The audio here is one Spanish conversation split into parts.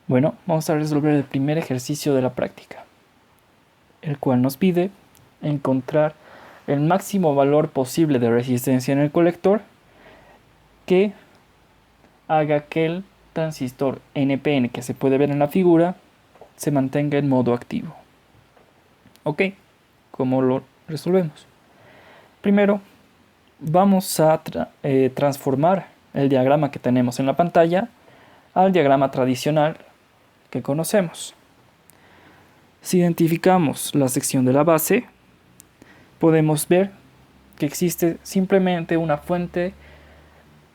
Bueno, vamos a resolver el primer ejercicio de la práctica, el cual nos pide encontrar el máximo valor posible de resistencia en el colector que haga que el transistor NPN que se puede ver en la figura se mantenga en modo activo. Ok, ¿cómo lo resolvemos? Primero, vamos a transformar el diagrama que tenemos en la pantalla al diagrama tradicional que conocemos. Si identificamos la sección de la base, podemos ver que existe simplemente una fuente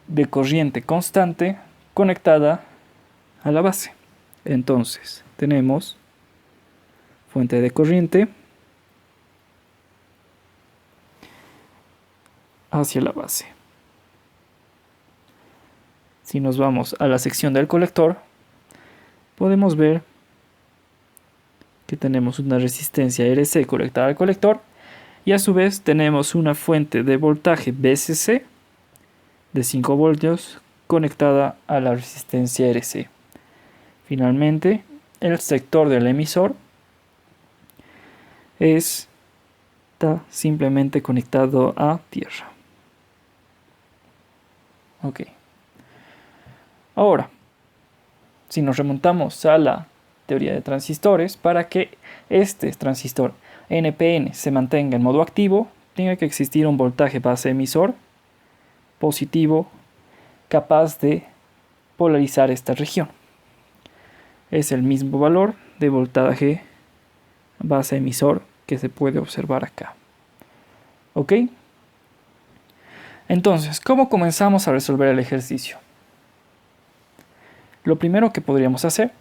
de corriente constante conectada a la base. Entonces, tenemos fuente de corriente hacia la base. Si nos vamos a la sección del colector, podemos ver que tenemos una resistencia RC conectada al colector y a su vez tenemos una fuente de voltaje VCC de 5 voltios conectada a la resistencia RC. Finalmente, el sector del emisor está simplemente conectado a tierra. Ok. Ahora, si nos remontamos a la teoría de transistores, para que este transistor NPN se mantenga en modo activo, tiene que existir un voltaje base emisor positivo capaz de polarizar esta región. Es el mismo valor de voltaje base emisor que se puede observar acá. ¿Ok? Entonces, ¿cómo comenzamos a resolver el ejercicio? Lo primero que podríamos hacer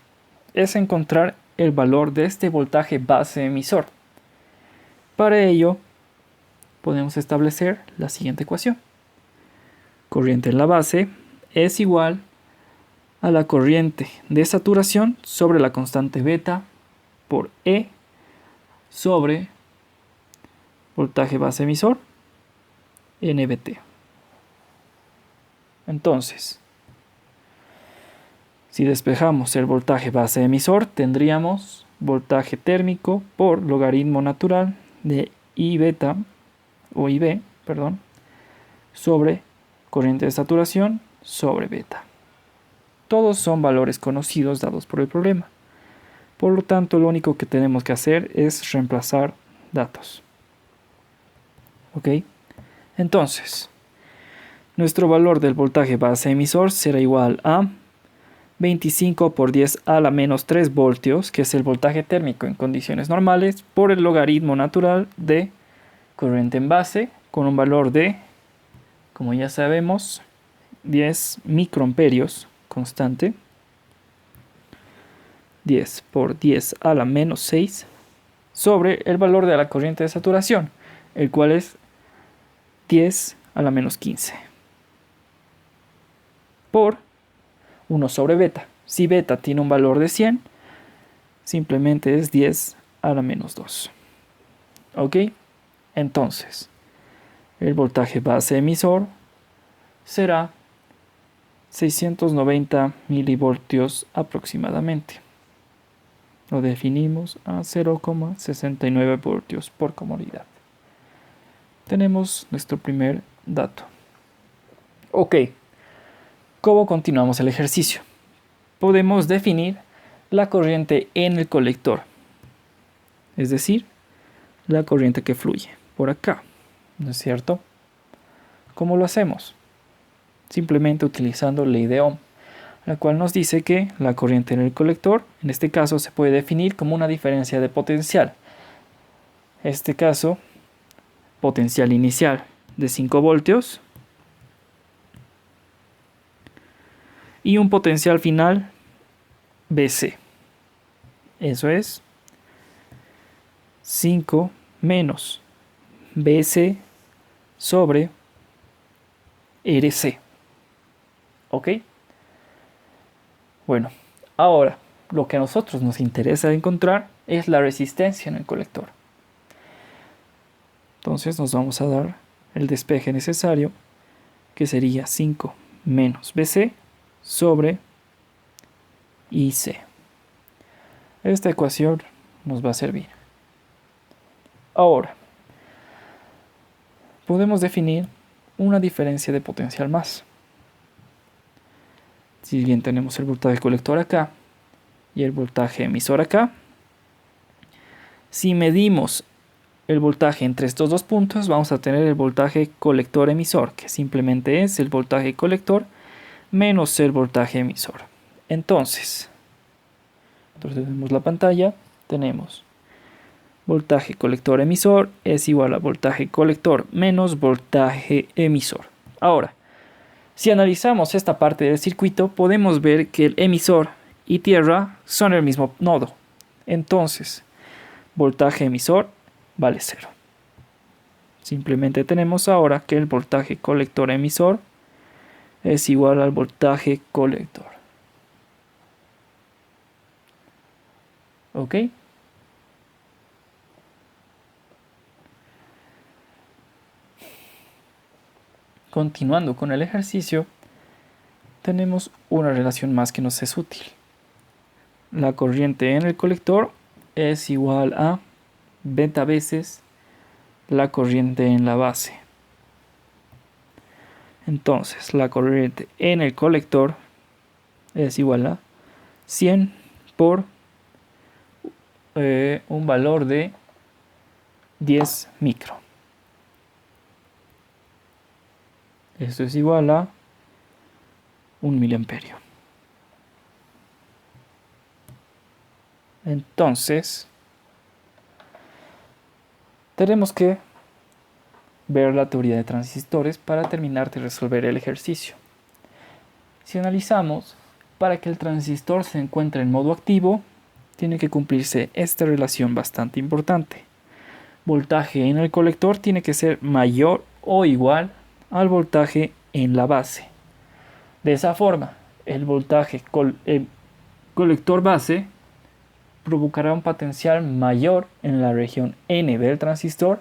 es encontrar el valor de este voltaje base emisor. Para ello, podemos establecer la siguiente ecuación. Corriente en la base es igual a la corriente de saturación sobre la constante beta por E sobre voltaje base emisor NBT. Entonces, si despejamos el voltaje base emisor, tendríamos voltaje térmico por logaritmo natural de I beta, o IB, perdón, sobre corriente de saturación sobre beta. Todos son valores conocidos dados por el problema. Por lo tanto, lo único que tenemos que hacer es reemplazar datos. ¿Ok? Entonces, nuestro valor del voltaje base emisor será igual a 25 por 10 a la menos 3 voltios, que es el voltaje térmico en condiciones normales, por el logaritmo natural de corriente en base, con un valor de, como ya sabemos, 10 microamperios constante. 10 por 10 a la menos 6 sobre el valor de la corriente de saturación, el cual es 10 a la menos 15 por 1 sobre beta. Si beta tiene un valor de 100, simplemente es 10 a la menos 2. ¿Ok? Entonces, el voltaje base emisor será 690 milivoltios aproximadamente. Lo definimos a 0,69 voltios por comodidad. Tenemos nuestro primer dato. Ok, ¿cómo continuamos el ejercicio? Podemos definir la corriente en el colector, es decir, la corriente que fluye por acá, ¿no es cierto? ¿Cómo lo hacemos? Simplemente utilizando ley de Ohm, la cual nos dice que la corriente en el colector, en este caso, se puede definir como una diferencia de potencial. En este caso, potencial inicial de 5 voltios y un potencial final BC. Eso es 5 menos BC sobre RC. ¿Ok? Bueno, ahora lo que a nosotros nos interesa encontrar es la resistencia en el colector. Entonces nos vamos a dar el despeje necesario, que sería 5 menos BC sobre IC. Esta ecuación nos va a servir. Ahora, podemos definir una diferencia de potencial más. Si bien tenemos el voltaje colector acá y el voltaje emisor acá, si medimos el voltaje entre estos dos puntos, vamos a tener el voltaje colector-emisor, que simplemente es el voltaje colector menos el voltaje emisor. Entonces tenemos la pantalla, tenemos voltaje colector-emisor es igual a voltaje colector menos voltaje emisor. Ahora, si analizamos esta parte del circuito, podemos ver que el emisor y tierra son el mismo nodo. Entonces, voltaje emisor vale 0. Simplemente tenemos ahora que el voltaje colector-emisor es igual al voltaje colector. ¿Ok? Continuando con el ejercicio, tenemos una relación más que nos es útil. La corriente en el colector es igual a beta veces la corriente en la base. Entonces, la corriente en el colector es igual a 100 por un valor de 10 micro. Esto es igual a 1 miliamperio. Entonces, tenemos que ver la teoría de transistores para terminar de resolver el ejercicio. Si analizamos, para que el transistor se encuentre en modo activo, tiene que cumplirse esta relación bastante importante. Voltaje en el colector tiene que ser mayor o igual al voltaje en la base. De esa forma, el voltaje colector base provocará un potencial mayor en la región N del transistor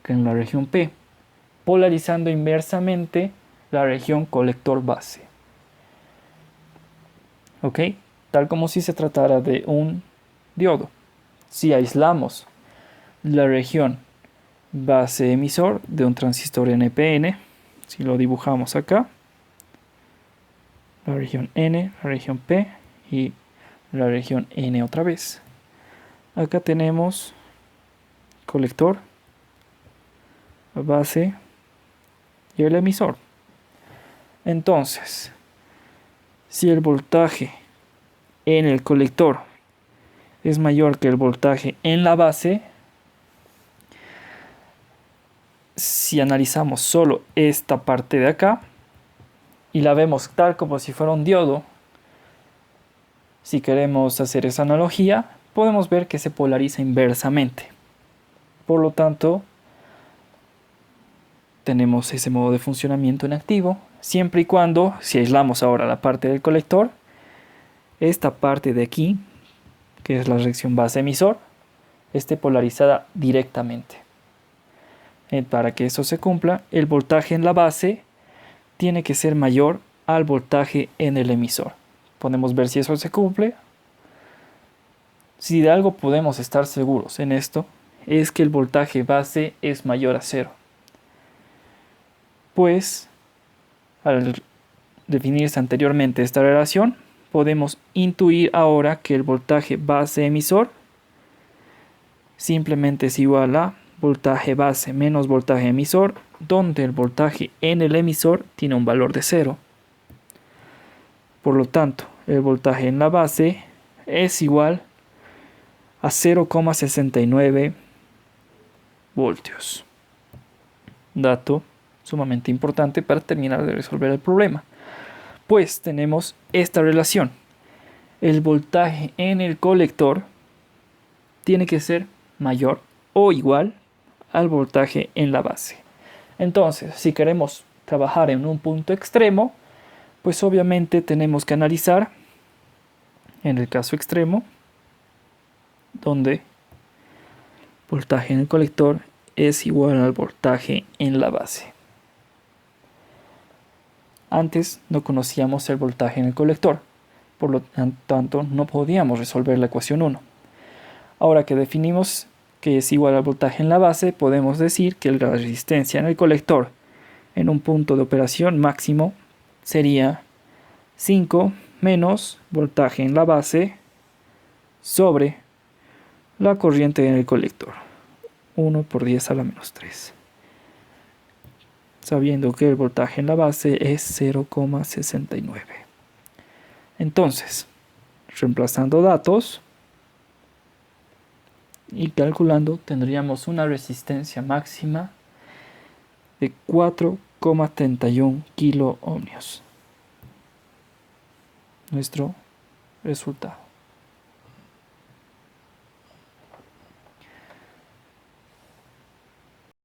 que en la región P, polarizando inversamente la región colector base. ¿Ok? Tal como si se tratara de un diodo. Si aislamos la región base emisor de un transistor NPN, si lo dibujamos acá, la región N, la región P y la región N otra vez. Acá tenemos colector, base y el emisor. Entonces, si el voltaje en el colector es mayor que el voltaje en la base, si analizamos solo esta parte de acá y la vemos tal como si fuera un diodo, si queremos hacer esa analogía, podemos ver que se polariza inversamente. Por lo tanto, tenemos ese modo de funcionamiento en activo, siempre y cuando, si aislamos ahora la parte del colector, esta parte de aquí, que es la reacción base emisor, esté polarizada directamente. Para que eso se cumpla, el voltaje en la base tiene que ser mayor al voltaje en el emisor. Podemos ver si eso se cumple. Si de algo podemos estar seguros en esto, es que el voltaje base es mayor a 0. Pues, al definirse anteriormente esta relación, podemos intuir ahora que el voltaje base emisor simplemente es igual a voltaje base menos voltaje emisor, donde el voltaje en el emisor tiene un valor de 0. Por lo tanto, el voltaje en la base es igual a 0,69 voltios. Dato sumamente importante para terminar de resolver el problema. Pues tenemos esta relación. El voltaje en el colector tiene que ser mayor o igual al voltaje en la base. Entonces, si queremos trabajar en un punto extremo, pues obviamente tenemos que analizar en el caso extremo donde voltaje en el colector es igual al voltaje en la base. Antes no conocíamos el voltaje en el colector, Por lo tanto, no podíamos resolver la ecuación 1. Ahora que definimos que es igual al voltaje en la base, podemos decir que la resistencia en el colector en un punto de operación máximo sería 5 menos voltaje en la base sobre la corriente en el colector. 1 por 10 a la menos 3. Sabiendo que el voltaje en la base es 0,69. Entonces, reemplazando datos y calculando, tendríamos una resistencia máxima de 4,31 kilo ohmios. Nuestro resultado.